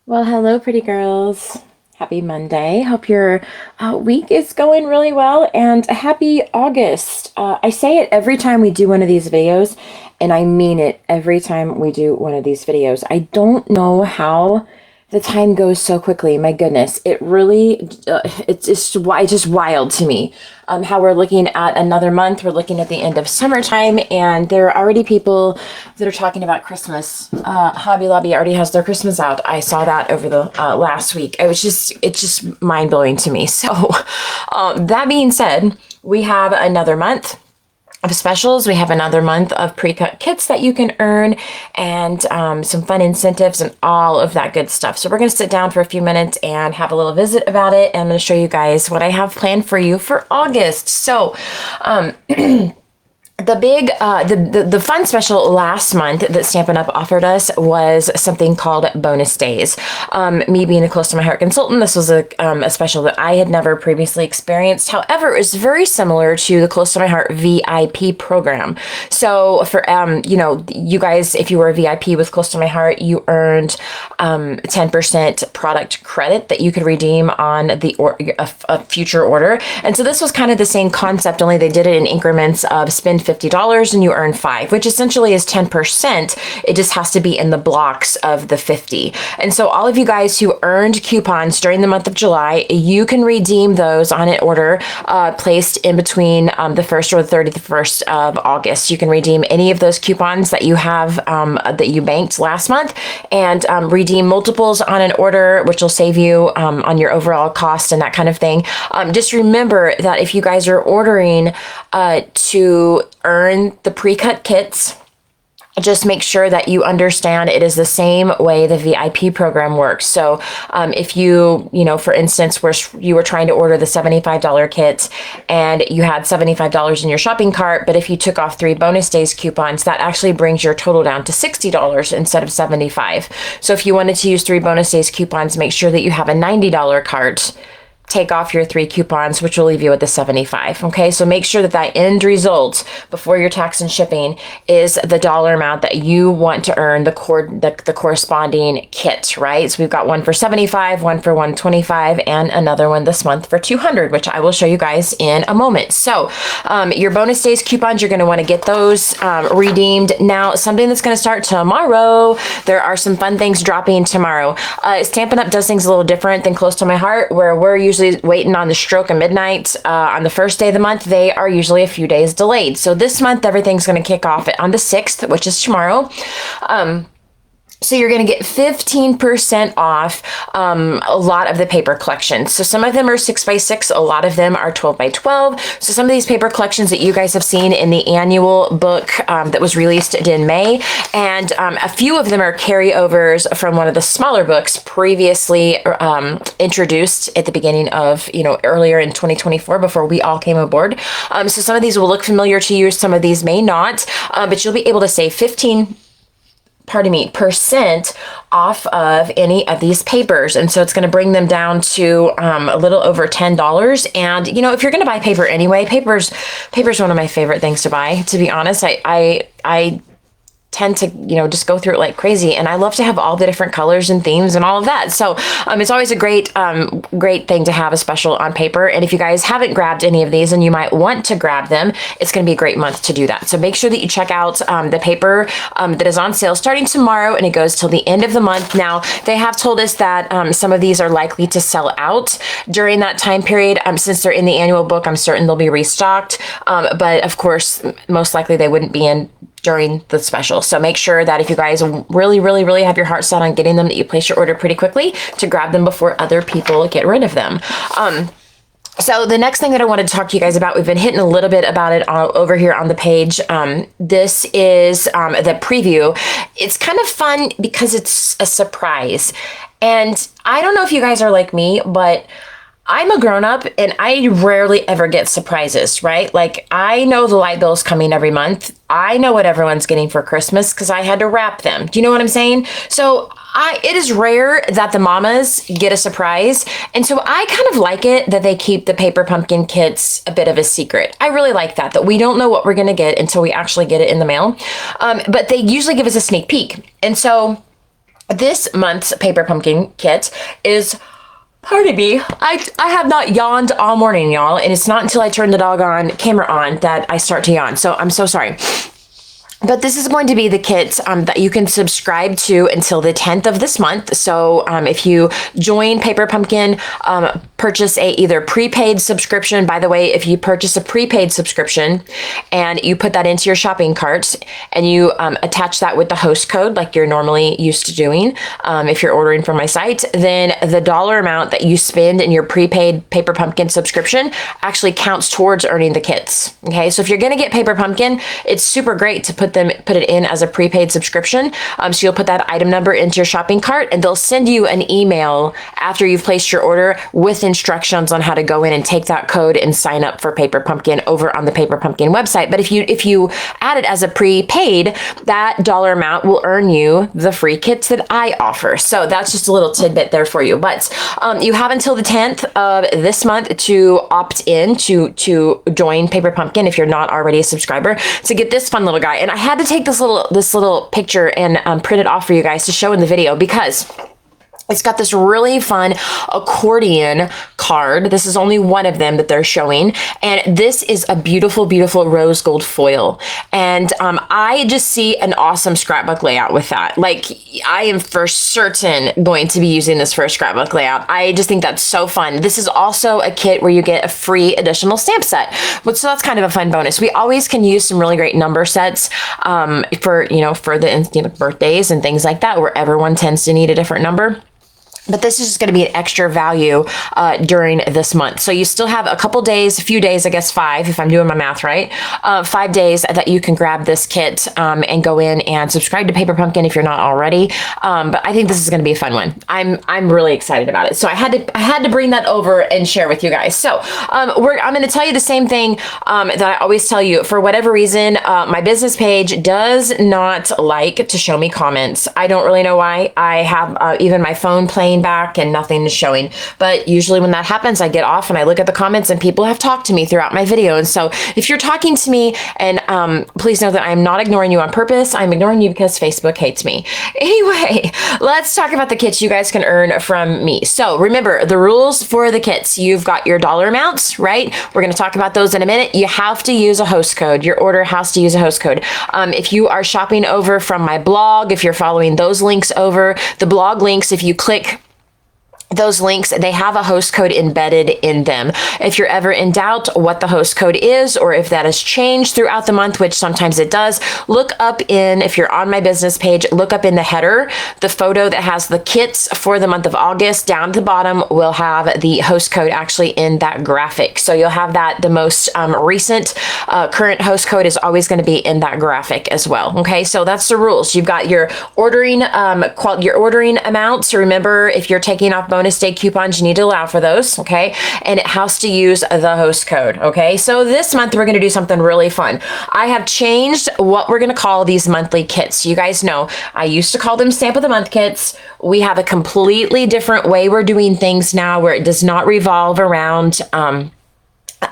Well, hello, pretty girls. Happy Monday. Hope your week is going really well and a happy August. I say it every time we do one of these videos, and I mean it every time we do one of these videos. I don't know how the time goes so quickly. My goodness, it really, it's just wild to me. How we're looking at another month. We're looking at the end of summertime, and there are already people that are talking about Christmas. Hobby Lobby already has their Christmas out. I saw that over the last week. It's just mind blowing to me. So, that being said, we have another month of specials. We have another month of pre-cut kits that you can earn, and some fun incentives and all of that good stuff. So we're going to sit down for a few minutes and have a little visit about it. And I'm going to show you guys what I have planned for you for August. So the fun special last month that Stampin' Up! Offered us was something called bonus days. Me being a close to my heart consultant, this was a special that I had never previously experienced. However, it was very similar to the close to my heart VIP program. So for you guys, if you were a VIP with close to my heart, you earned 10% product credit that you could redeem on a future order. And so this was kind of the same concept, only they did it in increments of spend $50 and you earn 5, which essentially is 10%. It just has to be in the blocks of the 50. And so all of you guys who earned coupons during the month of July, you can redeem those on an order placed in between the 1st or the 31st of August. You can redeem any of those coupons that you have that you banked last month, and redeem multiples on an order, which will save you on your overall cost and that kind of thing. Just remember that if you guys are ordering to earn the pre-cut kits, just make sure that you understand it is the same way the VIP program works. So if you for instance, you were trying to order the $75 kit and you had $75 in your shopping cart, but if you took off 3 bonus days coupons, that actually brings your total down to $60 instead of $75. So if you wanted to use 3 bonus days coupons, make sure that you have a $90 cart. Take off your 3 coupons, which will leave you with the 75. Okay, so make sure that that end result before your tax and shipping is the dollar amount that you want to earn the corresponding kit, right? So we've got one for 75, one for 125, and another one this month for 200, which I will show you guys in a moment. So your bonus days coupons, you're going to want to get those redeemed. Now, something that's going to start tomorrow, there are some fun things dropping tomorrow. Stampin' Up! Does things a little different than Close to My Heart, where we're usually waiting on the stroke of midnight on the first day of the month. They are usually a few days delayed. So this month, everything's going to kick off on the 6th, which is tomorrow. So you're going to get 15% off a lot of the paper collections. So some of them are 6x6. A lot of them are 12x12. So some of these paper collections that you guys have seen in the annual book that was released in May. And a few of them are carryovers from one of the smaller books previously introduced at the beginning of, earlier in 2024 before we all came aboard. So some of these will look familiar to you. Some of these may not, but you'll be able to save 15% off of any of these papers. And so it's going to bring them down to a little over $10. And, if you're going to buy paper anyway, paper's one of my favorite things to buy, to be honest. I tend to, just go through it like crazy. And I love to have all the different colors and themes and all of that. So it's always a great thing to have a special on paper. And if you guys haven't grabbed any of these and you might want to grab them, it's going to be a great month to do that. So make sure that you check out the paper that is on sale starting tomorrow, and it goes till the end of the month. Now, they have told us that some of these are likely to sell out during that time period. Since they're in the annual book, I'm certain they'll be restocked. But of course, most likely they wouldn't be in during the special. So make sure that if you guys really, really, really have your heart set on getting them, that you place your order pretty quickly to grab them before other people get rid of them. So the next thing that I wanted to talk to you guys about, we've been hitting a little bit about it over here on the page. This is the preview. It's kind of fun because it's a surprise. And I don't know if you guys are like me, but I'm a grown-up and I rarely ever get surprises, right? Like, I know the light bill's coming every month. I know what everyone's getting for Christmas because I had to wrap them. Do you know what I'm saying? So it is rare that the mamas get a surprise. And so I kind of like it that they keep the paper pumpkin kits a bit of a secret. I really like that we don't know what we're going to get until we actually get it in the mail. But they usually give us a sneak peek. And so This month's Paper Pumpkin kit is, pardon me, I have not yawned all morning, y'all, and it's not until I turn the doggone camera on that I start to yawn. So I'm so sorry. But this is going to be the kit that you can subscribe to until the 10th of this month. So if you join Paper Pumpkin, purchase a either prepaid subscription. By the way, if you purchase a prepaid subscription and you put that into your shopping cart and you attach that with the host code like you're normally used to doing, if you're ordering from my site, then the dollar amount that you spend in your prepaid Paper Pumpkin subscription actually counts towards earning the kits. Okay, so if you're going to get Paper Pumpkin, it's super great to put it in as a prepaid subscription. So you'll put that item number into your shopping cart and they'll send you an email after you've placed your order with instructions on how to go in and take that code and sign up for Paper Pumpkin over on the Paper Pumpkin website. But if you add it as a prepaid, that dollar amount will earn you the free kits that I offer. So that's just a little tidbit there for you. But you have until the 10th of this month to opt in to join Paper Pumpkin if you're not already a subscriber to get this fun little guy. And I had to take this little picture and print it off for you guys to show in the video because it's got this really fun accordion card. This is only one of them that they're showing. And this is a beautiful, beautiful rose gold foil. And I just see an awesome scrapbook layout with that. Like, I am for certain going to be using this for a scrapbook layout. I just think that's so fun. This is also a kit where you get a free additional stamp set. But so that's kind of a fun bonus. We always can use some really great number sets for the birthdays and things like that, where everyone tends to need a different number. But this is just going to be an extra value during this month. So you still have a couple days, a few days, I guess 5, if I'm doing my math right, 5 days that you can grab this kit and go in and subscribe to Paper Pumpkin if you're not already. But I think this is going to be a fun one. I'm really excited about it. So I had to bring that over and share with you guys. So I'm going to tell you the same thing that I always tell you. For whatever reason, my business page does not like to show me comments. I don't really know why. I have even my phone playing back and nothing is showing. But usually when that happens, I get off and I look at the comments and people have talked to me throughout my video. And so if you're talking to me, and please know that I'm not ignoring you on purpose. I'm ignoring you because Facebook hates me. Anyway, let's talk about the kits you guys can earn from me. So remember the rules for the kits. You've got your dollar amounts, right? We're going to talk about those in a minute. You have to use a host code. Your order has to use a host code. If you are shopping over from my blog, if you're following those links over, the blog links, if you click those links, they have a host code embedded in them. If you're ever in doubt what the host code is, or if that has changed throughout the month, which sometimes it does, look up if you're on my business page, look up in the header, the photo that has the kits for the month of August. Down at the bottom, we'll have the host code actually in that graphic. So you'll have that, the most recent current host code is always going to be in that graphic as well. Okay, so that's the rules. You've got your ordering amounts. Remember, if you're taking off bonus day coupons, you need to allow for those, okay? And it has to use the host code, okay? So this month we're gonna do something really fun. I have changed what we're gonna call these monthly kits. You guys know, I used to call them Stamp of the Month kits. We have a completely different way we're doing things now where it does not revolve around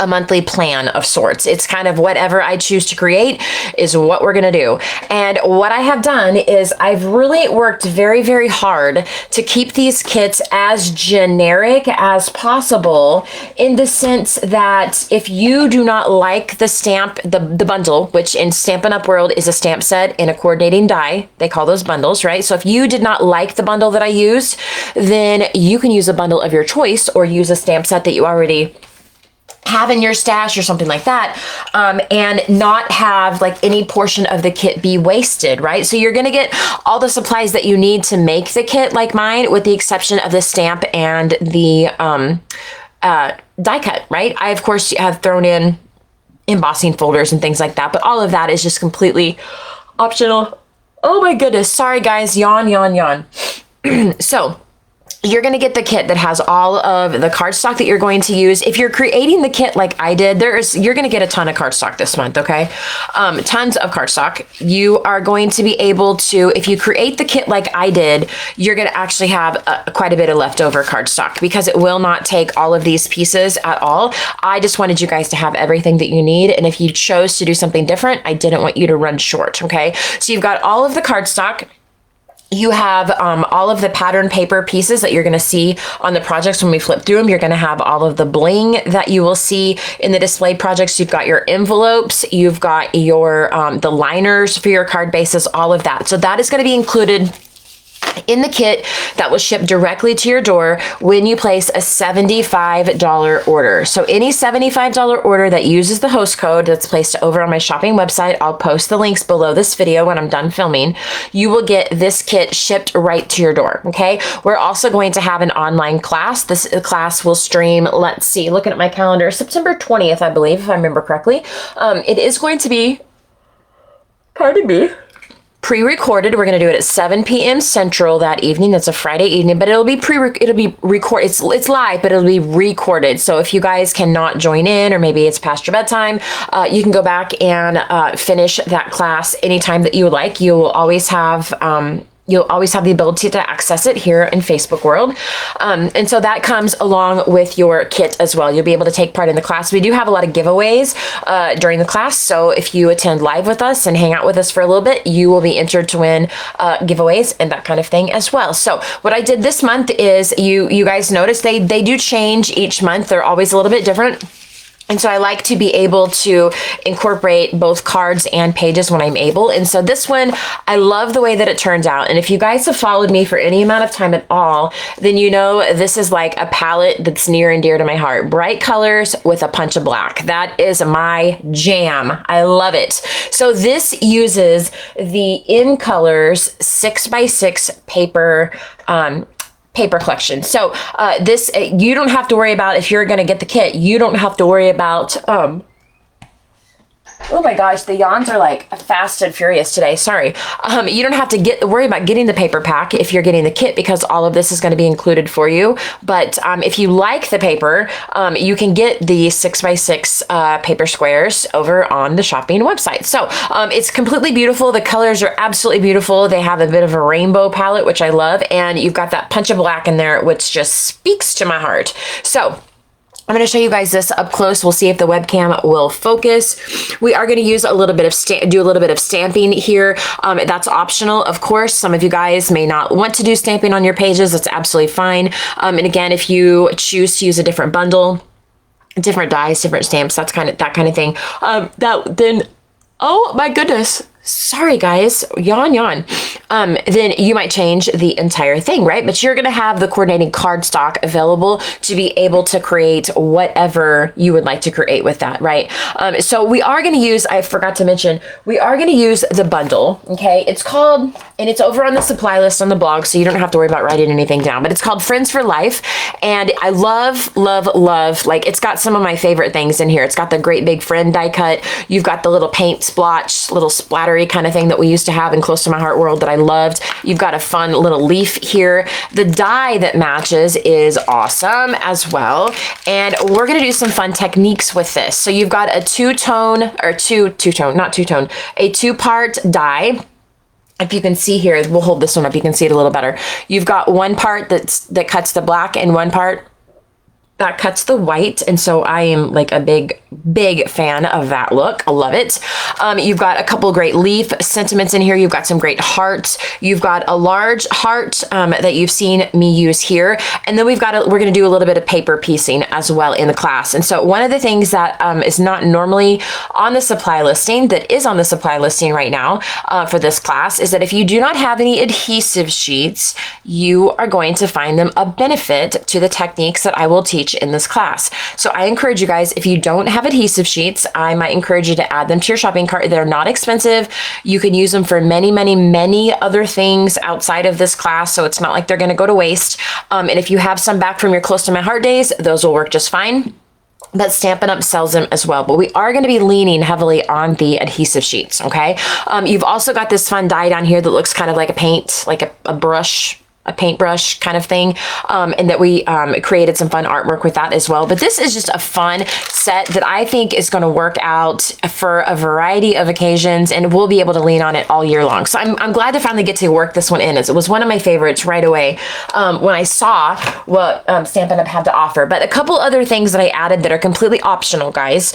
a monthly plan of sorts. It's kind of whatever I choose to create is what we're going to do. And what I have done is I've really worked very, very hard to keep these kits as generic as possible, in the sense that if you do not like the stamp, the bundle, which in Stampin' Up! World is a stamp set and a coordinating die, they call those bundles, right? So if you did not like the bundle that I used, then you can use a bundle of your choice or use a stamp set that you already have in your stash or something like that, and not have like any portion of the kit be wasted, right? So you're going to get all the supplies that you need to make the kit like mine, with the exception of the stamp and the die cut, right? I, of course, have thrown in embossing folders and things like that, but all of that is just completely optional. Oh my goodness. Sorry, guys. Yawn, yawn, yawn. So you're going to get the kit that has all of the cardstock that you're going to use. If you're creating the kit like I did, you're going to get a ton of cardstock this month, okay? Tons of cardstock. You are going to be able to, if you create the kit like I did, you're going to actually have quite a bit of leftover cardstock, because it will not take all of these pieces at all. I just wanted you guys to have everything that you need. And if you chose to do something different, I didn't want you to run short, okay? So you've got all of the cardstock. You have all of the pattern paper pieces that you're going to see on the projects when we flip through them. You're going to have all of the bling that you will see in the display projects. You've got your envelopes, you've got your the liners for your card bases, all of that. So that is going to be included in the kit that will ship directly to your door when you place a $75 order. So any $75 order that uses the host code that's placed over on my shopping website, I'll post the links below this video when I'm done filming, you will get this kit shipped right to your door, okay? We're also going to have an online class. This class will stream, let's see, looking at my calendar, September 20th, I believe, if I remember correctly. It is going to be, pardon me, pre-recorded. We're going to do it at 7 p.m. Central that evening. That's a Friday evening, but it'll be recorded. It's live, but it'll be recorded. So if you guys cannot join in, or maybe it's past your bedtime, you can go back and finish that class anytime that you would like. You'll always have the ability to access it here in Facebook World. And so that comes along with your kit as well. You'll be able to take part in the class. We do have a lot of giveaways during the class. So if you attend live with us and hang out with us for a little bit, you will be entered to win giveaways and that kind of thing as well. So what I did this month is you guys notice they do change each month. They're always a little bit different. And so I like to be able to incorporate both cards and pages when I'm able. And so this one, I love the way that it turns out. And if you guys have followed me for any amount of time at all, then you know this is like a palette that's near and dear to my heart. Bright colors with a punch of black. That is my jam. I love it. So this uses the In Colors 6x6 paper collection. So this, you don't have to worry about, if you're going to get the kit, you don't have to worry about, oh my gosh, the yawns are like fast and furious today. Sorry. You don't have to worry about getting the paper pack if you're getting the kit, because all of this is going to be included for you. But if you like the paper, you can get the 6x6 paper squares over on the shopping website. So it's completely beautiful. The colors are absolutely beautiful. They have a bit of a rainbow palette, which I love. And you've got that punch of black in there, which just speaks to my heart. So I'm going to show you guys this up close. We'll see if the webcam will focus. We are going to use do a little bit of stamping here. That's optional, of course. Some of you guys may not want to do stamping on your pages. That's absolutely fine. And again, if you choose to use a different bundle, different dies, different stamps, that kind of thing. Oh my goodness. Sorry guys, yawn. Then you might change the entire thing, right? But you're gonna have the coordinating cardstock available to be able to create whatever you would like to create with that, right? So we are gonna use, I forgot to mention, we are gonna use the bundle, okay? It's called, and it's over on the supply list on the blog, so you don't have to worry about writing anything down, but it's called Friends for Life. And I love, like it's got some of my favorite things in here. It's got the great big friend die cut. You've got the little paint splotch, little splattery kind of thing that we used to have in Close to My Heart World that I loved. You've got a fun little leaf here. The die that matches is awesome as well. And we're going to do some fun techniques with this. So you've got a a two-part die. If you can see here, we'll hold this one up. You can see it a little better. You've got one part that cuts the black and one part that cuts the white. And so I am like a big fan of that look. I love it. You've got a couple great leaf sentiments in here. You've got some great hearts. You've got a large heart that you've seen me use here. And then we're going to do a little bit of paper piecing as well in the class. And so one of the things that is not normally on the supply listing, that is on the supply listing right now for this class, is that if you do not have any adhesive sheets, you are going to find them a benefit to the techniques that I will teach in this class. So I encourage you guys, if you don't have adhesive sheets, I might encourage you to add them to your shopping cart. They're not expensive. You can use them for many other things outside of this class, so it's not like they're going to go to waste. And if you have some back from your Close to My Heart days, those will work just fine. But Stampin' Up sells them as well. But we are going to be leaning heavily on the adhesive sheets, okay? You've also got this fun die down here that looks kind of like a paint, like a brush a paintbrush kind of thing, and that we created some fun artwork with that as well. But this is just a fun set that I think is going to work out for a variety of occasions, and we'll be able to lean on it all year long. So I'm glad to finally get to work this one in, as it was one of my favorites right away when I saw what Stampin' Up! Had to offer. But a couple other things that I added that are completely optional, guys,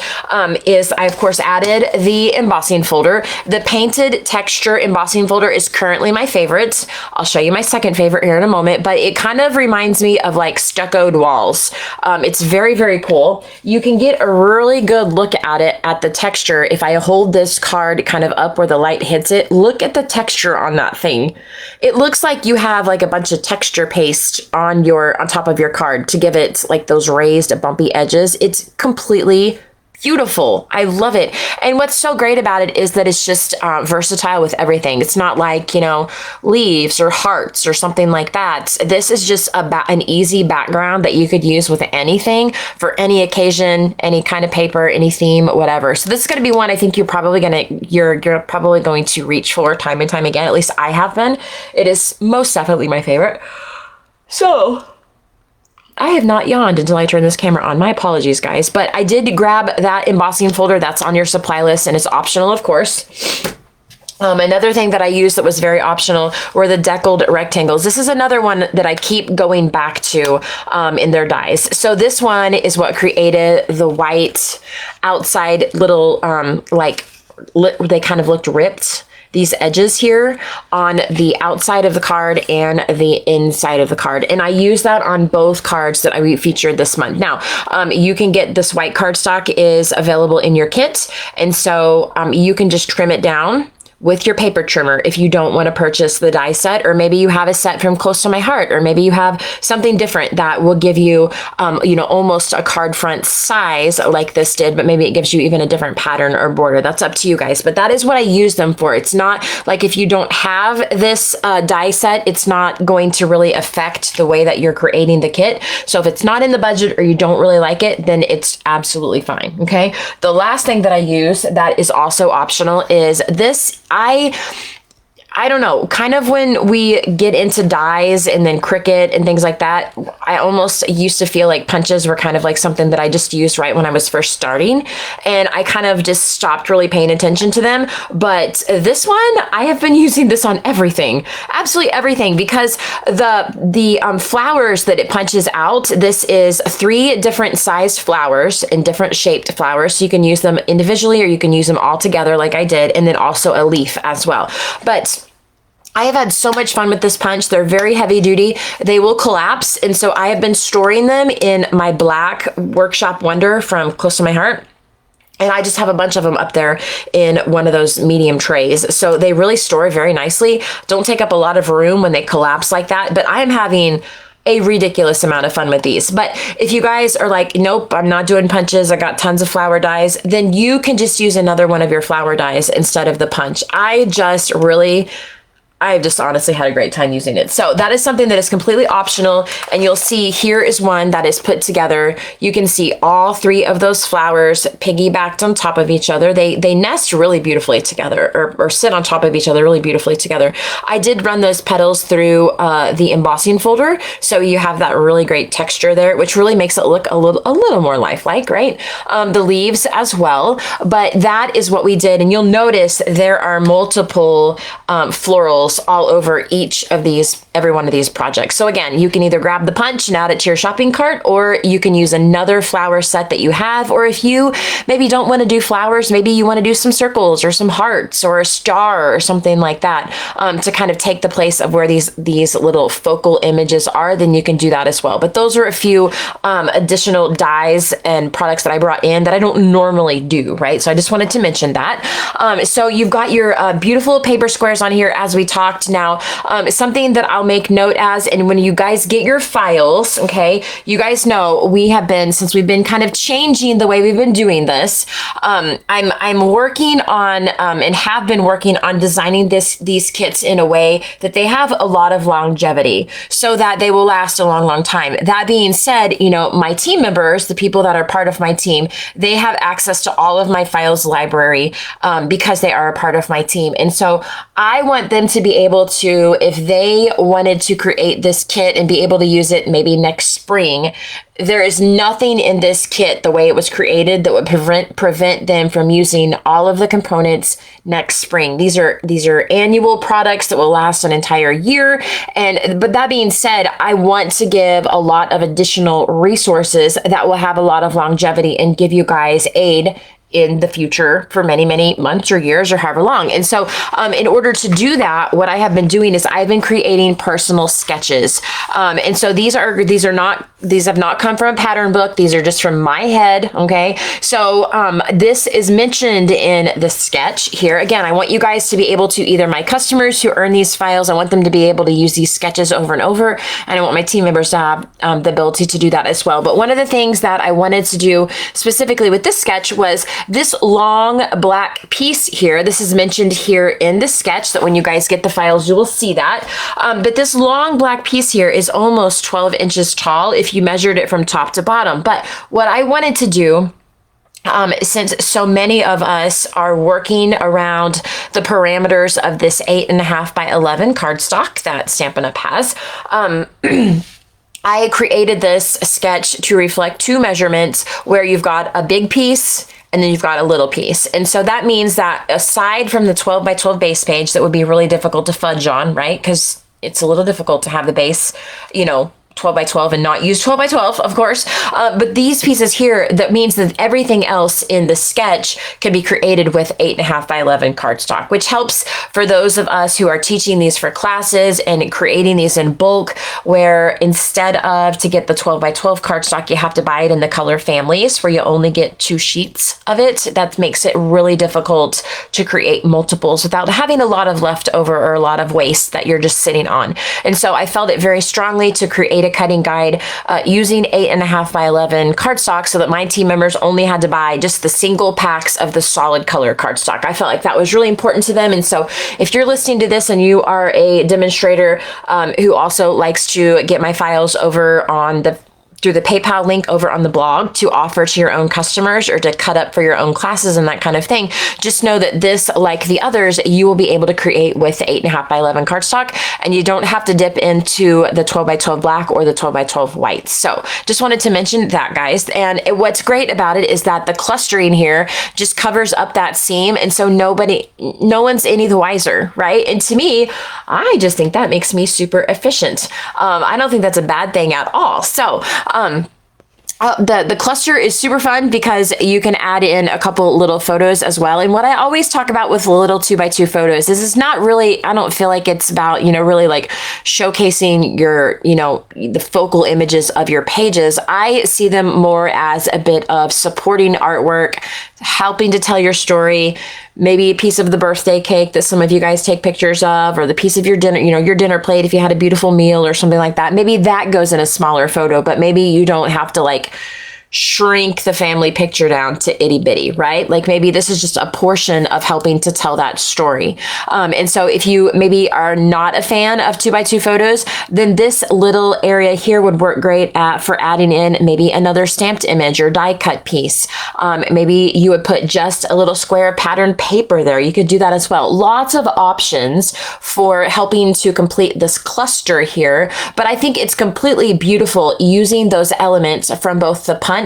is I of course added the embossing folder. The painted texture embossing folder is currently my favorite. I'll show you my second favorite here in a moment, but it kind of reminds me of like stuccoed walls. It's very, very cool. You can get a really good look at it, at the texture. If I hold this card kind of up where the light hits it, look at the texture on that thing. It looks like you have like a bunch of texture paste on top of your card to give it like those raised bumpy edges. It's completely beautiful. I love it. And what's so great about it is that it's just versatile with everything. It's not like, you know, leaves or hearts or something like that. This is just an easy background that you could use with anything for any occasion, any kind of paper, any theme, whatever. So this is going to be one I think you're probably going to reach for time and time again. At least I have been. It is most definitely my favorite. So I have not yawned until I turned this camera on. My apologies, guys. But I did grab that embossing folder that's on your supply list, and it's optional, of course. Another thing that I used that was very optional were the deckled rectangles. This is another one that I keep going back to in their dies. So this one is what created the white outside little, they kind of looked ripped. These edges here on the outside of the card and the inside of the card. And I use that on both cards that I featured this month. Now, you can get this white cardstock is available in your kit. And so you can just trim it down with your paper trimmer if you don't want to purchase the die set, or maybe you have a set from Close to My Heart, or maybe you have something different that will give you, almost a card front size like this did, but maybe it gives you even a different pattern or border. That's up to you guys, but that is what I use them for. It's not like if you don't have this die set, it's not going to really affect the way that you're creating the kit. So if it's not in the budget or you don't really like it, then it's absolutely fine, okay? The last thing that I use that is also optional is this. I don't know, kind of when we get into dies and then Cricut and things like that, I almost used to feel like punches were kind of like something that I just used right when I was first starting. And I kind of just stopped really paying attention to them. But this one, I have been using this on everything, absolutely everything, because the flowers that it punches out, this is 3 different sized flowers and different shaped flowers. So you can use them individually or you can use them all together like I did, and then also a leaf as well. But I have had so much fun with this punch. They're very heavy duty. They will collapse. And so I have been storing them in my black Workshop Wonder from Close to My Heart. And I just have a bunch of them up there in one of those medium trays. So they really store very nicely. Don't take up a lot of room when they collapse like that. But I am having a ridiculous amount of fun with these. But if you guys are like, nope, I'm not doing punches, I got tons of flower dies, then you can just use another one of your flower dies instead of the punch. I've just honestly had a great time using it. So that is something that is completely optional. And you'll see here is one that is put together. You can see all 3 of those flowers piggybacked on top of each other. They nest really beautifully together, or sit on top of each other really beautifully together. I did run those petals through the embossing folder. So you have that really great texture there, which really makes it look a little more lifelike, right? The leaves as well. But that is what we did. And you'll notice there are multiple florals all over every one of these projects. So again, you can either grab the punch and add it to your shopping cart, or you can use another flower set that you have. Or if you maybe don't want to do flowers, maybe you want to do some circles or some hearts or a star or something like that, to kind of take the place of where these little focal images are, then you can do that as well. But those are a few additional dies and products that I brought in that I don't normally do, right? So I just wanted to mention that. So you've got your beautiful paper squares on here as we talked. Now, something that I'll make note as, and when you guys get your files, okay, you guys know since we've been kind of changing the way we've been doing this, I'm working on, and have been working on designing these kits in a way that they have a lot of longevity so that they will last a long, long time. That being said, my team members, the people that are part of my team, they have access to all of my files library, because they are a part of my team. And so I want them to be be able to, if they wanted to create this kit and be able to use it maybe next spring, there is nothing in this kit, the way it was created, that would prevent them from using all of the components next spring. These are annual products that will last an entire year. But that being said, I want to give a lot of additional resources that will have a lot of longevity and give you guys aid in the future for many, many months or years or however long. And so in order to do that, what I have been doing is I've been creating personal sketches. And so these have not come from a pattern book. These are just from my head. Okay. So this is mentioned in the sketch here. Again, I want you guys to be able to, either my customers who earn these files, I want them to be able to use these sketches over and over. And I want my team members to have the ability to do that as well. But one of the things that I wanted to do specifically with this sketch was this long black piece here. This is mentioned here in the sketch, that when you guys get the files, you will see that. But this long black piece here is almost 12 inches tall if you measured it from top to bottom. But what I wanted to do, since so many of us are working around the parameters of this 8.5 by 11 cardstock that Stampin' Up! Has, I created this sketch to reflect two measurements, where you've got a big piece and then you've got a little piece. And so that means that aside from the 12 by 12 base page that would be really difficult to fudge on, right? Because it's a little difficult to have the base, 12 by 12 and not use 12 by 12, of course. But these pieces here, that means that everything else in the sketch can be created with 8.5 by 11 cardstock, which helps for those of us who are teaching these for classes and creating these in bulk, where instead of to get the 12 by 12 cardstock, you have to buy it in the color families where you only get 2 sheets of it. That makes it really difficult to create multiples without having a lot of leftover or a lot of waste that you're just sitting on. And so I felt it very strongly to create a cutting guide using 8.5 by 11 cardstock, so that my team members only had to buy just the single packs of the solid color cardstock. I felt like that was really important to them. And so if you're listening to this and you are a demonstrator who also likes to get my files over on through the PayPal link over on the blog to offer to your own customers or to cut up for your own classes and that kind of thing, just know that this, like the others, you will be able to create with 8.5 by 11 cardstock, and you don't have to dip into the 12 by 12 black or the 12 by 12 white. So just wanted to mention that, guys. And what's great about it is that the clustering here just covers up that seam, and so no one's any the wiser, right? And to me, I just think that makes me super efficient. I don't think that's a bad thing at all. So the cluster is super fun because you can add in a couple little photos as well. And what I always talk about with little 2x2 photos is it's not really, I don't feel like it's about, really like showcasing your, the focal images of your pages. I see them more as a bit of supporting artwork, helping to tell your story, maybe a piece of the birthday cake that some of you guys take pictures of, or the piece of your dinner, your dinner plate if you had a beautiful meal or something like that. Maybe that goes in a smaller photo, but maybe you don't have to shrink the family picture down to itty bitty, right? Like maybe this is just a portion of helping to tell that story. And so if you maybe are not a fan of 2x2 photos, then this little area here would work great for adding in maybe another stamped image or die cut piece. Maybe you would put just a little square patterned paper there. You could do that as well. Lots of options for helping to complete this cluster here, but I think it's completely beautiful using those elements from both the punch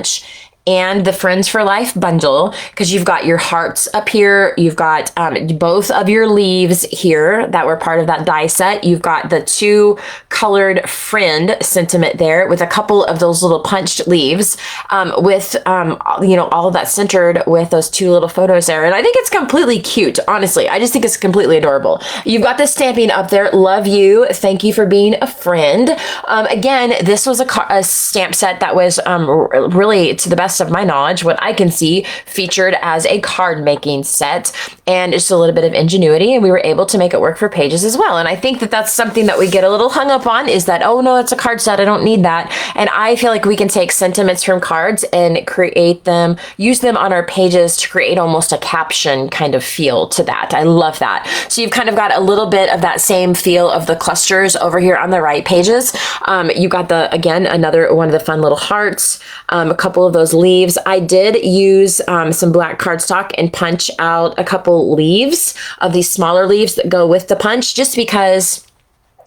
and the Friends for Life bundle, because you've got your hearts up here, you've got both of your leaves here that were part of that die set, you've got the 2 colored friend sentiment there with a couple of those little punched leaves, with all of that centered with those 2 little photos there. And I think it's completely cute, honestly. I just think it's completely adorable. You've got the stamping up there. Love you. Thank you for being a friend. Again, this was a stamp set that was really, to the best of my knowledge, what I can see, featured as a card making set, and just a little bit of ingenuity, and we were able to make it work for pages as well. And I think that that's something that we get a little hung up on, is that, oh no, it's a card set, I don't need that. And I feel like we can take sentiments from cards and create them, use them on our pages to create almost a caption kind of feel to that. I love that. So you've kind of got a little bit of that same feel of the clusters over here on the right pages. You got another one of the fun little hearts, a couple of those leaves. I did use some black cardstock and punch out a couple leaves of these smaller leaves that go with the punch, just because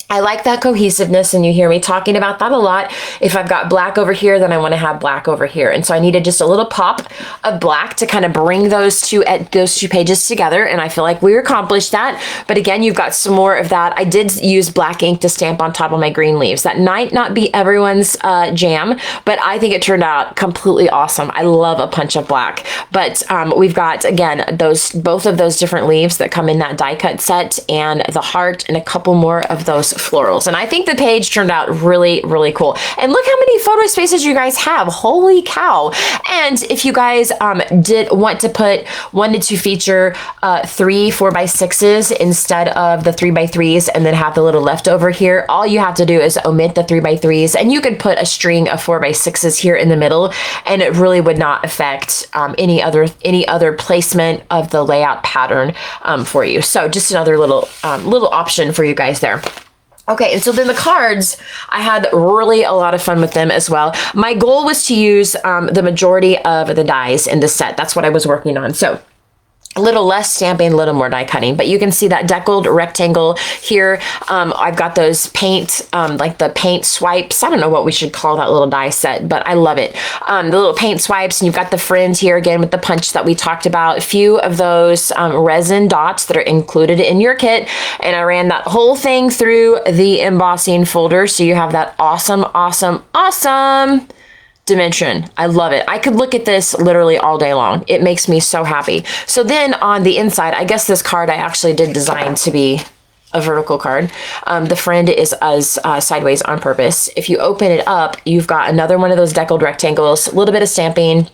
I like that cohesiveness, and you hear me talking about that a lot. If I've got black over here, then I want to have black over here. And so I needed just a little pop of black to kind of bring those two pages together. And I feel like we accomplished that. But again, you've got some more of that. I did use black ink to stamp on top of my green leaves. That might not be everyone's jam, but I think it turned out completely awesome. I love a punch of black. But we've got, again, both of those different leaves that come in that die cut set, and the heart, and a couple more of those florals. And I think the page turned out really, really cool. And look how many photo spaces you guys have. Holy cow. And if you guys wanted to feature 3 4x6s instead of the 3x3s, and then have the little leftover here, all you have to do is omit the 3x3s, and you could put a string of 4x6s here in the middle, and it really would not affect any other placement of the layout pattern for you. So just another little option for you guys there. Okay, and so then the cards, I had really a lot of fun with them as well. My goal was to use the majority of the dies in the set. That's what I was working on. So a little less stamping, a little more die cutting, but you can see that deckled rectangle here. I've got those paint, like the paint swipes. I don't know what we should call that little die set, but I love it. The little paint swipes, and you've got the fringe here again with the punch that we talked about. A few of those resin dots that are included in your kit, and I ran that whole thing through the embossing folder, so you have that awesome, awesome, awesome dimension. I love it. I could look at this literally all day long. It makes me so happy. So then on the inside, I guess this card I actually did design to be a vertical card. The friend is as sideways on purpose. If you open it up, you've got another one of those deckled rectangles, a little bit of stamping,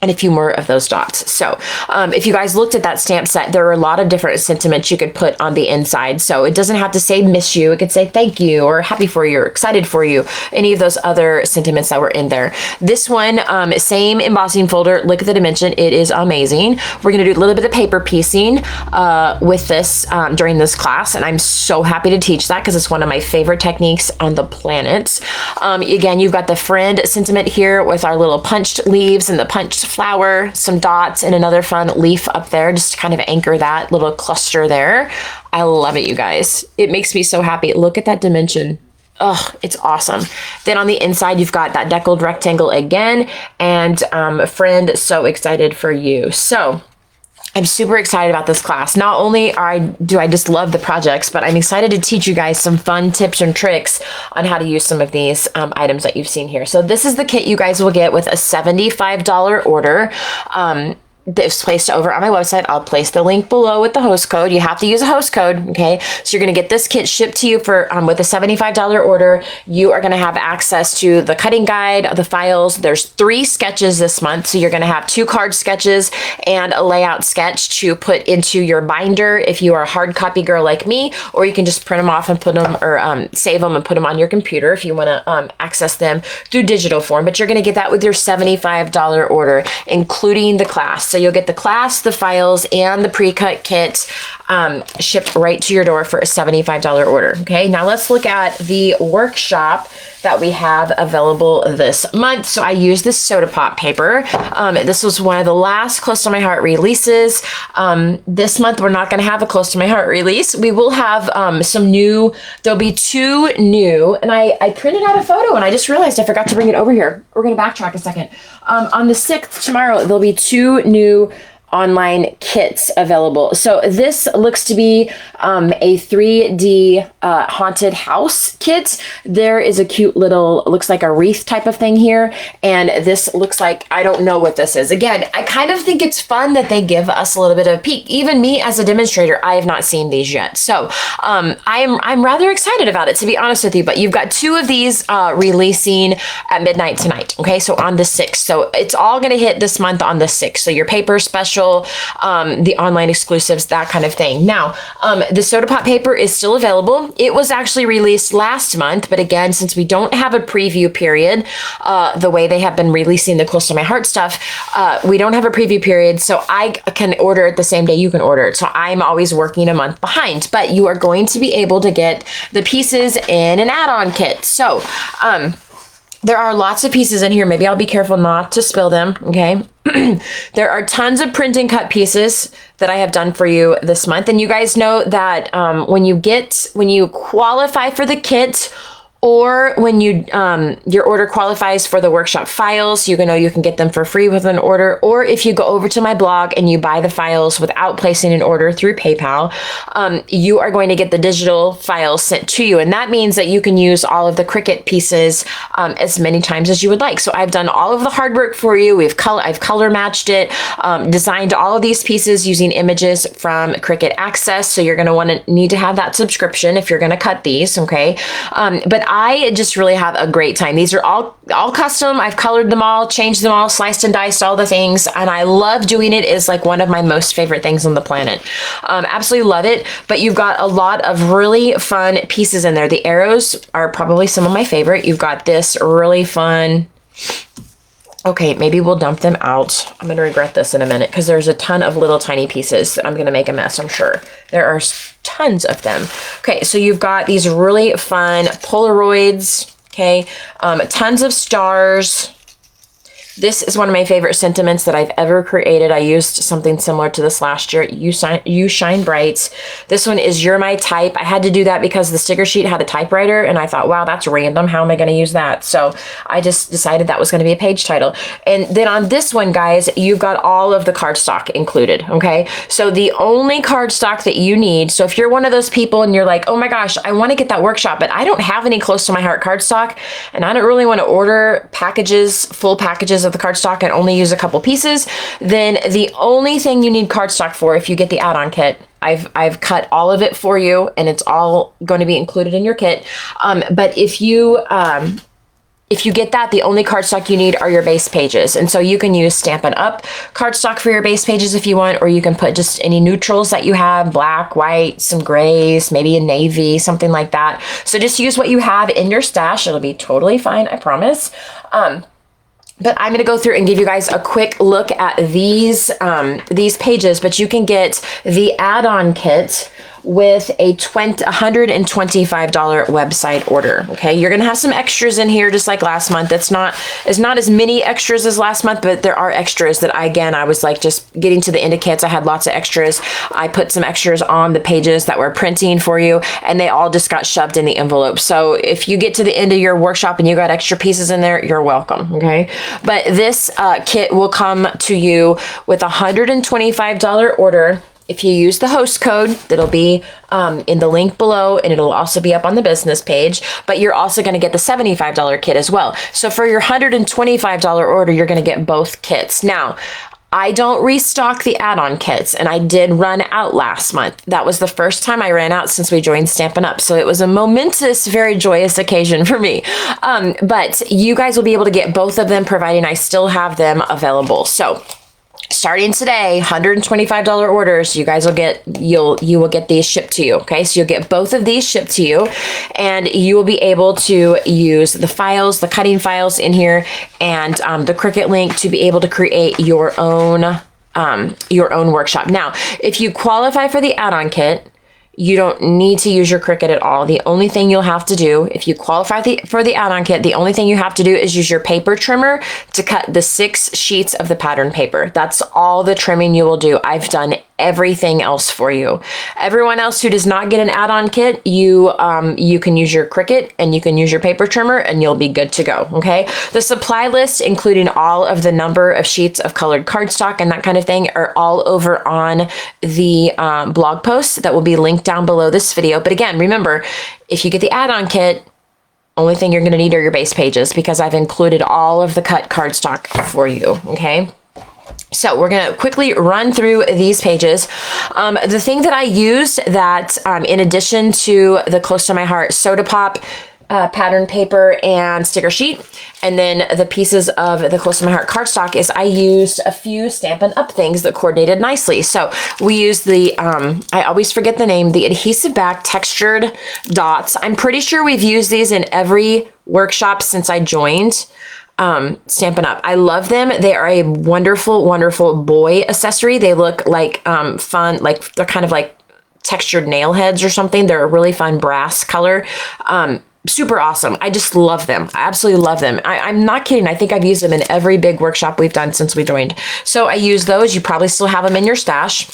and a few more of those dots. So if you guys looked at that stamp set, there are a lot of different sentiments you could put on the inside. So it doesn't have to say miss you. It could say thank you, or happy for you, or excited for you, any of those other sentiments that were in there. This one, same embossing folder. Look at the dimension. It is amazing. We're going to do a little bit of paper piecing with this during this class, and I'm so happy to teach that because it's one of my favorite techniques on the planet. Again, you've got the friend sentiment here with our little punched leaves and the punched flower, some dots, and another fun leaf up there just to kind of anchor that little cluster there. I love it, you guys. It makes me so happy. Look at that dimension. Oh, it's awesome. Then on the inside, you've got that deckled rectangle again, and friend, so excited for you. So I'm super excited about this class. Not only do I just love the projects, but I'm excited to teach you guys some fun tips and tricks on how to use some of these items that you've seen here. So this is the kit you guys will get with a $75 order. It's placed over on my website. I'll place the link below with the host code. You have to use a host code, okay? So you're going to get this kit shipped to you for with a $75 order. You are going to have access to the cutting guide, the files. There's 3 sketches this month, so you're going to have 2 card sketches and a layout sketch to put into your binder if you are a hard copy girl like me, or you can just print them off and put them, or save them and put them on your computer if you want to access them through digital form. But you're going to get that with your $75 order, including the class. So you'll get the class, the files, and the pre-cut kit shipped right to your door for a $75 order. Okay, now let's look at the workshop that we have available this month. So I used this soda pop paper. This was one of the last Close to My Heart releases. This month, we're not going to have a Close to My Heart release. We will have some new, there'll be 2 new, and I printed out a photo and I just realized I forgot to bring it over here. We're going to backtrack a second. On the 6th, tomorrow, there'll be 2 new online kits available. So this looks to be a 3D haunted house kit. There is a cute little, looks like a wreath type of thing here. And this looks like, I don't know what this is. Again, I kind of think it's fun that they give us a little bit of a peek. Even me as a demonstrator, I have not seen these yet. So I'm rather excited about it, to be honest with you. But you've got 2 of these releasing at midnight tonight. Okay, so on the 6th. So it's all going to hit this month on the 6th. So your paper special, the online exclusives, that kind of thing. Now, the soda pop paper is still available. It was actually released last month, but again, since we don't have a preview period, the way they have been releasing the Close to My Heart stuff, we don't have a preview period, so I can order it the same day you can order it. So I'm always working a month behind, but you are going to be able to get the pieces in an add-on kit. So, There are lots of pieces in here.Maybe I'll be careful not to spill them, okay? There are tons of print and cut pieces that I have done for you this month. And you guys know that when you qualify for the kit, or when you your order qualifies for the workshop files, you know you can get them for free with an order. Or if you go over to my blog and you buy the files without placing an order through PayPal, you are going to get the digital files sent to you. And that means that you can use all of the Cricut pieces as many times as you would like. So I've done all of the hard work for you. I've color matched it, designed all of these pieces using images from Cricut Access. So you're going to need to have that subscription if you're going to cut these, okay? But I just really have a great time. These are all custom. I've colored them all, changed them all, sliced and diced all the things, and I love doing it. It's like one of my most favorite things on the planet. Absolutely love it. But you've got a lot of really fun pieces in there. The arrows are probably some of my favorite. You've got this really fun. Okay, maybe we'll dump them out. I'm going to regret this in a minute because there's a ton of little tiny pieces that I'm going to make a mess, I'm sure. There are tons of them. Okay, so you've got these really fun Polaroids, okay, tons of stars. This is one of my favorite sentiments that I've ever created. I used something similar to this last year. You Shine Brights. This one is You're My Type. I had to do that because the sticker sheet had a typewriter, and I thought, wow, that's random. How am I going to use that? So I just decided that was going to be a page title. And then on this one, guys, you've got all of the cardstock included, okay? So the only cardstock that you need, so if you're one of those people and you're like, oh my gosh, I want to get that workshop, but I don't have any close to my heart cardstock, and I don't really want to order packages, full packages of the cardstock and only use a couple pieces, then the only thing you need cardstock for, if you get the add-on kit, I've cut all of it for you, and it's all going to be included in your kit. But if you get that, the only cardstock you need are your base pages. And so you can use Stampin' Up! Cardstock for your base pages if you want, or you can put just any neutrals that you have, black, white, some grays, maybe a navy, something like that. So just use what you have in your stash. It'll be totally fine, I promise. But I'm going to go through and give you guys a quick look at these pages, but you can get the add-on kit with a $125 website order. Okay, you're gonna have some extras in here, just like last month. It's not as many extras as last month, but there are extras that I was like just getting to the end of kits. I had lots of extras. I put some extras on the pages that we're printing for you, and they all just got shoved in the envelope. So if you get to the end of your workshop and you got extra pieces in there, you're welcome. Okay, but this kit will come to you with a $125 order. If you use the host code, that'll be in the link below, and it'll also be up on the business page, but you're also going to get the $75 kit as well. So for your $125 order, you're going to get both kits. Now, I don't restock the add-on kits, and I did run out last month. That was the first time I ran out since we joined Stampin' Up! So it was a momentous, very joyous occasion for me. But you guys will be able to get both of them, providing I still have them available. So starting today, $125 orders, you guys will get, you will get these shipped to you. Okay, so you'll get both of these shipped to you, and you will be able to use the files, the cutting files in here, and the Cricut link to be able to create your own workshop. Now, if you qualify for the add-on kit, you don't need to use your Cricut at all. The only thing you'll have to do, if you qualify for the add-on kit, the only thing you have to do is use your paper trimmer to cut the 6 sheets of the pattern paper. That's all the trimming you will do. I've done everything else for you. Everyone else who does not get an add-on kit, you can use your Cricut and you can use your paper trimmer, and you'll be good to go. Okay, the supply list, including all of the number of sheets of colored cardstock and that kind of thing, are all over on the blog post that will be linked down below this video. But again, remember, if you get the add-on kit, only thing you're going to need are your base pages, because I've included all of the cut cardstock for you. Okay, so we're going to quickly run through these pages. The thing that I used that, in addition to the Close to My Heart Soda Pop pattern paper and sticker sheet, and then the pieces of the Close to My Heart cardstock, is I used a few Stampin' Up! Things that coordinated nicely. So we used the, I always forget the name, the adhesive back textured dots. I'm pretty sure we've used these in every workshop since I joined Stampin' Up! I love them. They are a wonderful, wonderful boy accessory. They look like fun, like they're kind of like textured nail heads or something. They're a really fun brass color. super awesome. I just love them. I absolutely love them. I'm not kidding. I think I've used them in every big workshop we've done since we joined. So I use those. You probably still have them in your stash.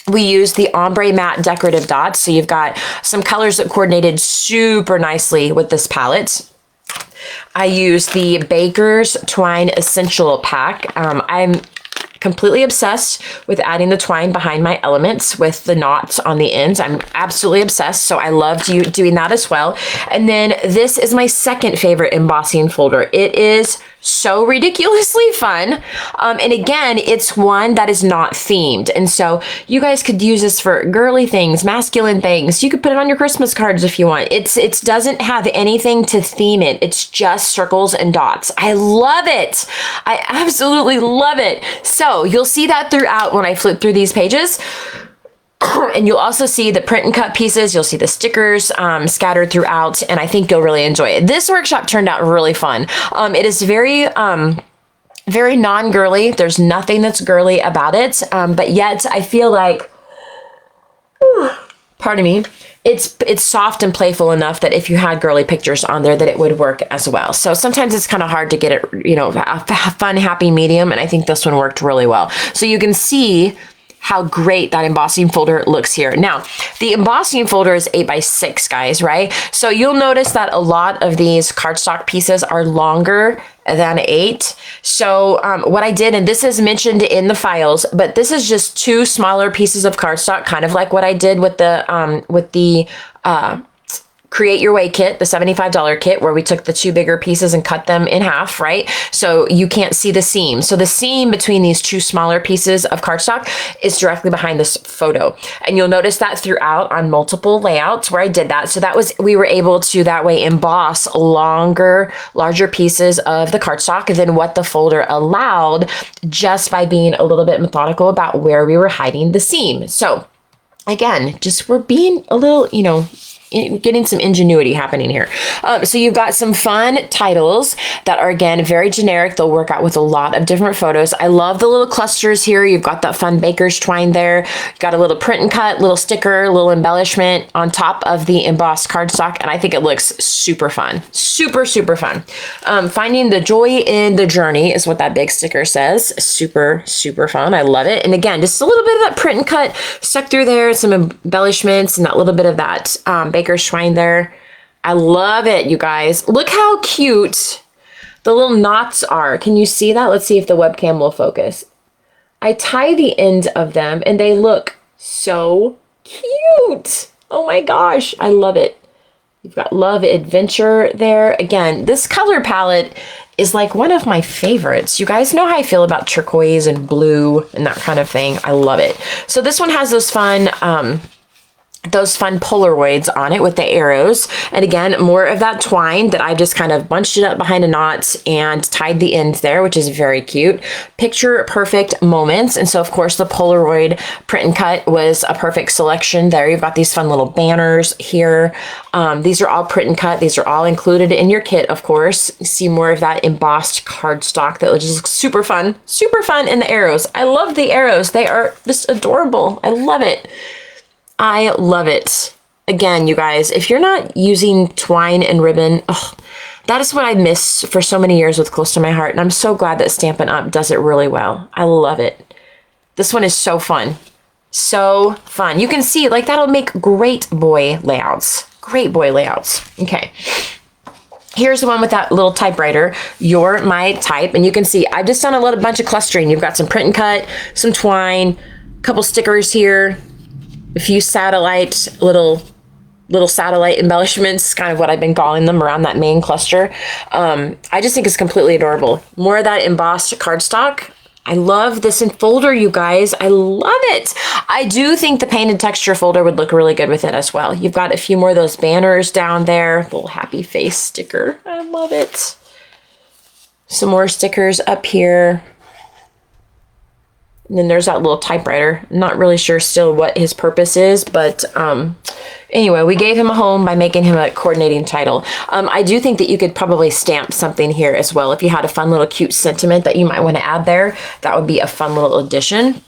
We use the ombre matte decorative dots. So you've got some colors that coordinated super nicely with this palette. I use the Baker's Twine Essential Pack. I'm completely obsessed with adding the twine behind my elements with the knots on the ends. I'm absolutely obsessed. So I loved doing that as well. And then this is my second favorite embossing folder. It is so ridiculously fun. And again, it's one that is not themed. And so you guys could use this for girly things, masculine things. You could put it on your Christmas cards if you want. It doesn't have anything to theme it. It's just circles and dots. I love it. I absolutely love it. So you'll see that throughout when I flip through these pages. And you'll also see the print and cut pieces. You'll see the stickers scattered throughout, and I think you'll really enjoy it. This workshop turned out really fun. It is very non-girly. There's nothing that's girly about it, but yet I feel like, pardon me, it's soft and playful enough that if you had girly pictures on there, that it would work as well. So sometimes it's kind of hard to get it, a fun, happy medium, and I think this one worked really well. So you can see how great that embossing folder looks here. Now, the embossing folder is 8x6, guys, right? So you'll notice that a lot of these cardstock pieces are longer than 8. So what I did, and this is mentioned in the files, but this is just 2 smaller pieces of cardstock, kind of like what I did with the Create Your Way kit, the $75 kit, where we took the 2 bigger pieces and cut them in half, right? So you can't see the seam. So the seam between these 2 smaller pieces of cardstock is directly behind this photo. And you'll notice that throughout on multiple layouts where I did that. So we were able to that way emboss larger pieces of the cardstock than what the folder allowed, just by being a little bit methodical about where we were hiding the seam. So again, we're being a little, getting some ingenuity happening here. So you've got some fun titles that are, again, very generic. They'll work out with a lot of different photos. I love the little clusters here. You've got that fun Baker's twine there. You've got a little print and cut, little sticker, little embellishment on top of the embossed cardstock. And I think it looks super fun. Super, super fun. Finding the joy in the journey is what that big sticker says. Super, super fun. I love it. And again, just a little bit of that print and cut stuck through there, some embellishments, and that little bit of that Baker's twine there. I love it, you guys. Look how cute the little knots are. Can you see that? Let's see if the webcam will focus. I tie the end of them and they look so cute. Oh my gosh, I love it. You've got Love Adventure there. Again, this color palette is like one of my favorites. You guys know how I feel about turquoise and blue and that kind of thing. I love it. So this one has those fun Polaroids on it with the arrows. And again, more of that twine that I just kind of bunched it up behind a knot and tied the ends there, which is very cute. Picture perfect moments. And so of course the Polaroid print and cut was a perfect selection there. You've got these fun little banners here. These are all print and cut. These are all included in your kit, of course. You see more of that embossed cardstock that just looks super fun. Super fun. And the arrows. I love the arrows. They are just adorable. I love it. I love it. Again, you guys, if you're not using twine and ribbon, that is what I miss for so many years with Close to My Heart. And I'm so glad that Stampin' Up! Does it really well. I love it. This one is so fun. So fun. You can see, like, that'll make great boy layouts. Great boy layouts. Okay. Here's the one with that little typewriter, You're My Type. And you can see I've just done a little bunch of clustering. You've got some print and cut, some twine, a couple stickers here, a few little satellite embellishments, kind of what I've been calling them around that main cluster. I just think it's completely adorable. More of that embossed cardstock. I love this in folder, you guys. I love it. I do think the painted texture folder would look really good with it as well. You've got a few more of those banners down there. Little happy face sticker. I love it. Some more stickers up here. And then there's that little typewriter. I'm not really sure still what his purpose is, but anyway, we gave him a home by making him a coordinating title. I do think that you could probably stamp something here as well. If you had a fun little cute sentiment that you might want to add there, that would be a fun little addition.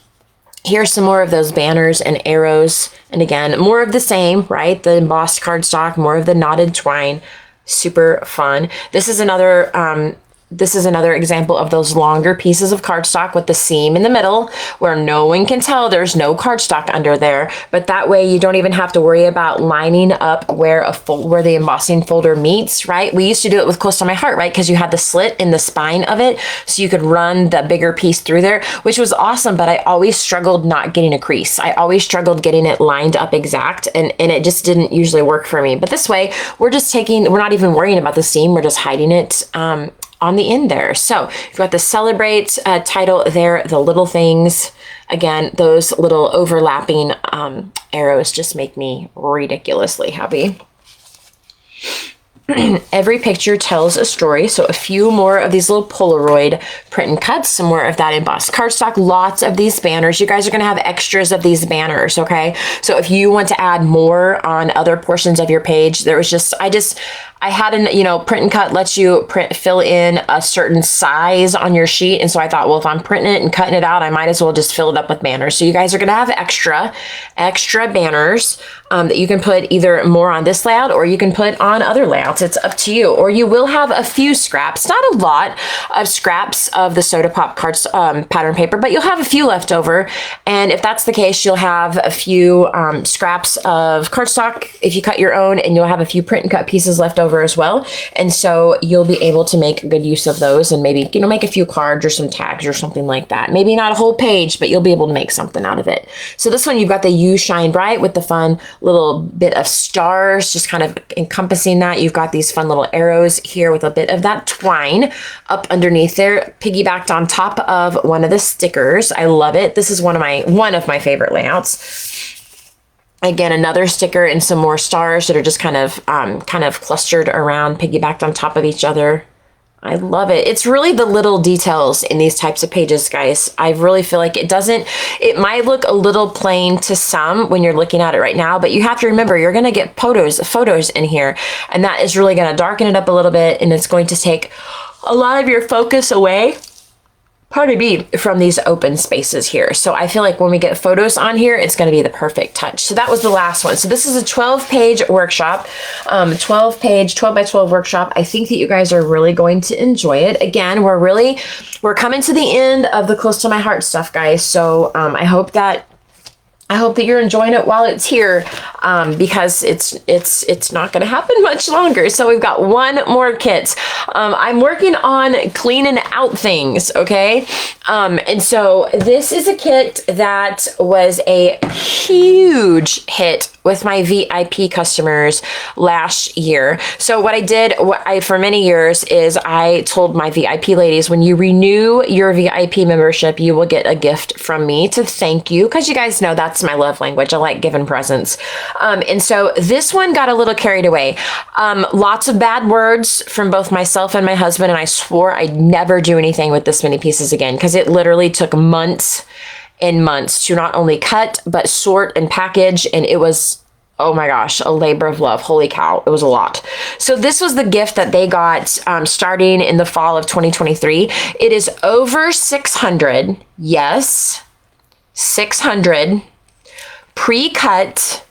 Here's some more of those banners and arrows. And again, more of the same, right? The embossed cardstock, more of the knotted twine. Super fun. This is another example of those longer pieces of cardstock with the seam in the middle where no one can tell there's no cardstock under there. But that way you don't even have to worry about lining up where where the embossing folder meets, right? We used to do it with Close to My Heart, right? Because you had the slit in the spine of it, so you could run the bigger piece through there, which was awesome. But I always struggled not getting a crease. I always struggled getting it lined up exact, and it just didn't usually work for me. But this way, we're not even worrying about the seam. We're just hiding it on the end there. So you've got the Celebrate title there, the little things. Again, those little overlapping arrows just make me ridiculously happy. Every picture tells a story. So a few more of these little Polaroid print and cuts, some more of that embossed cardstock, lots of these banners. You guys are going to have extras of these banners, okay? So if you want to add more on other portions of your page, there was just, I had an, print and cut lets you fill in a certain size on your sheet. And so I thought, well, if I'm printing it and cutting it out, I might as well just fill it up with banners. So you guys are going to have extra banners that you can put either more on this layout or you can put on other layouts. It's up to you. Or you will have a few scraps, not a lot of scraps of the Soda Pop cards pattern paper, but you'll have a few left over. And if that's the case, you'll have a few scraps of cardstock if you cut your own, and you'll have a few print and cut pieces left over as well. And so you'll be able to make good use of those and maybe, make a few cards or some tags or something like that. Maybe not a whole page, but you'll be able to make something out of it. So this one, you've got the You Shine Bright with the fun little bit of stars, just kind of encompassing that. You've got these fun little arrows here with a bit of that twine up underneath there, piggybacked on top of one of the stickers. I love it. This is one of my favorite layouts. Again, another sticker and some more stars that are just kind of clustered around, piggybacked on top of each other. I love it. It's really the little details in these types of pages, guys. I really feel like it might look a little plain to some when you're looking at it right now, but you have to remember you're going to get photos in here, and that is really going to darken it up a little bit, and it's going to take a lot of your focus away, pardon me, from these open spaces here. So I feel like when we get photos on here, it's going to be the perfect touch. So that was the last one. So this is a 12-page workshop, 12 by 12 workshop. I think that you guys are really going to enjoy it. Again, we're coming to the end of the Close to My Heart stuff, guys. So I hope that you're enjoying it while it's here, because it's not going to happen much longer. So we've got one more kit. I'm working on cleaning out things, okay? And so this is a kit that was a huge hit with my VIP customers last year. So what I did for many years is I told my VIP ladies, when you renew your VIP membership, you will get a gift from me to thank you, because you guys know that's my love language. I like giving presents. And so this one got a little carried away. Lots of bad words from both myself and my husband, and I swore I'd never do anything with this many pieces again, because it literally took months and months to not only cut, but sort and package. And it was, oh my gosh, a labor of love. Holy cow. It was a lot. So this was the gift that they got starting in the fall of 2023. It is over 600. Yes, 600 pre-cut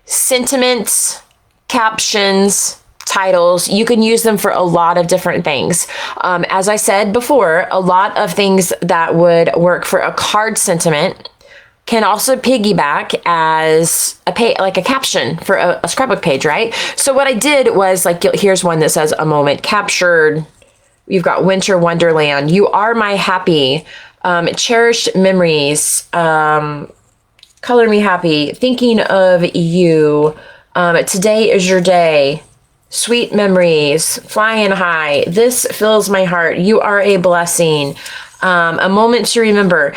sentiments, captions, titles. You can use them for a lot of different things. As I said before, a lot of things that would work for a card sentiment can also piggyback as like a caption for a scrapbook page, right? So what I did was, like, here's one that says, "A moment captured." You've got "Winter Wonderland," "You Are My Happy," "Cherished Memories," "Color Me Happy," "Thinking of You," "Today Is Your Day," "Sweet Memories," "Flying High," "This Fills My Heart," "You Are a Blessing," "A Moment to Remember."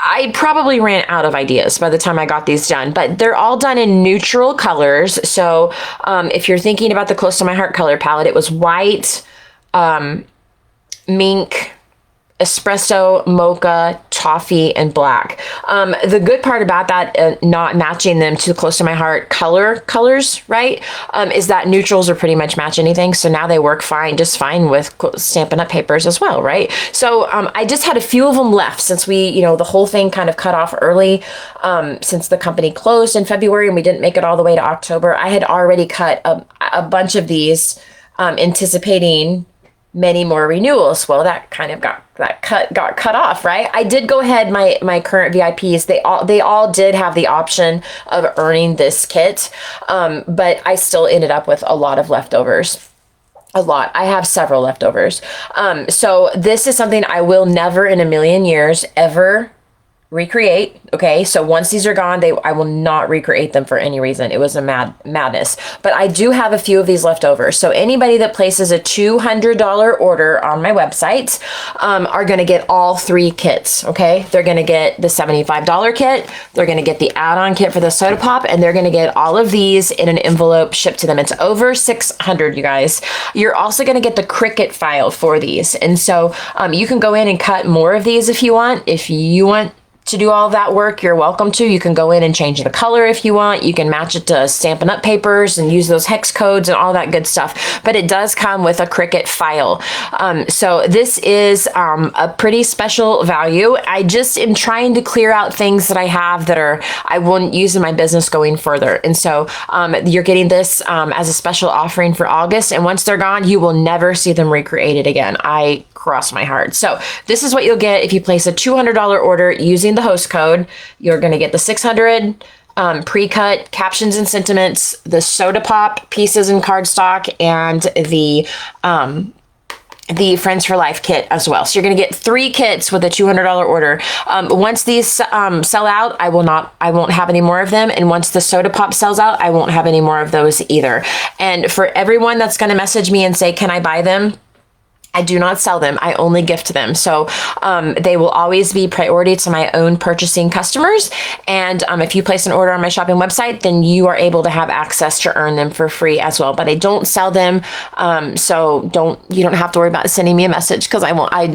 I probably ran out of ideas by the time I got these done, but they're all done in neutral colors. So if you're thinking about the Close to My Heart color palette, it was white, mink, espresso, mocha, coffee, and black. The good part about that, not matching them too close to my heart colors, right, is that neutrals are pretty much match anything. So now they work just fine with Stampin' Up! Papers as well, right? So I just had a few of them left since we, the whole thing kind of cut off early, since the company closed in February and we didn't make it all the way to October. I had already cut a bunch of these, anticipating many more renewals. Well, that kind of got cut off, right? I did go ahead, my current VIPs, they all did have the option of earning this kit, but I still ended up with a lot of leftovers. A lot. I have several leftovers. So this is something I will never in a million years ever recreate. Okay, so once these are gone, I will not recreate them for any reason. It was a madness. But I do have a few of these left over. So anybody that places a $200 order on my website are going to get all 3 kits. Okay, they're going to get the $75 kit, they're going to get the add-on kit for the soda pop, and they're going to get all of these in an envelope shipped to them. It's over $600, you guys. You're also going to get the Cricut file for these, and so you can go in and cut more of these if you want. If you want to do all of that work, you're welcome to. You can go in and change the color if you want. You can match it to Stampin' Up! Papers and use those hex codes and all that good stuff. But it does come with a Cricut file. So this is a pretty special value. I just am trying to clear out things that I have that I wouldn't use in my business going further. And so you're getting this as a special offering for August. And once they're gone, you will never see them recreated again. I cross my heart. So this is what you'll get if you place a $200 order using the host code. You're going to get the 600 pre-cut captions and sentiments, the soda pop pieces in cardstock, and the Friends for Life kit as well. So you're going to get 3 kits with a $200 order. Once these sell out, I won't have any more of them. And once the soda pop sells out, I won't have any more of those either. And for everyone that's going to message me and say, can I buy them? I do not sell them. I only gift them. So they will always be priority to my own purchasing customers. And if you place an order on my shopping website, then you are able to have access to earn them for free as well. But I don't sell them. So you don't have to worry about sending me a message, because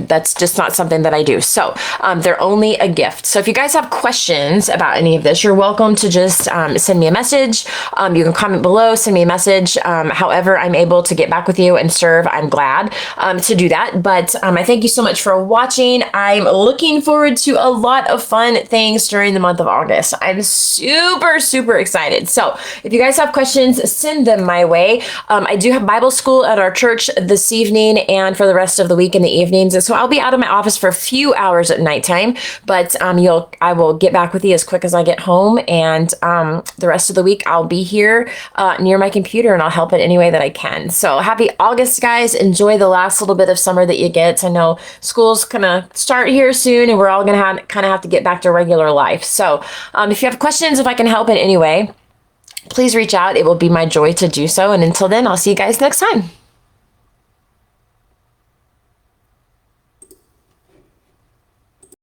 that's just not something that I do. So they're only a gift. So if you guys have questions about any of this, you're welcome to just send me a message. You can comment below, send me a message. However I'm able to get back with you and serve, I'm glad to do that. But I thank you so much for watching. I'm looking forward to a lot of fun things during the month of August. I'm super excited. So if you guys have questions, send them my way. I do have Bible school at our church this evening and for the rest of the week in the evenings. And so I'll be out of my office for a few hours at nighttime, but I will get back with you as quick as I get home. And the rest of the week I'll be here near my computer, and I'll help in any way that I can. So happy August, guys. Enjoy the last little bit of summer that you get. I know school's gonna start here soon, and we're all gonna kind of have to get back to regular life. So if you have questions, if I can help in any way, please reach out. It will be my joy to do so. And until then, I'll see you guys next time.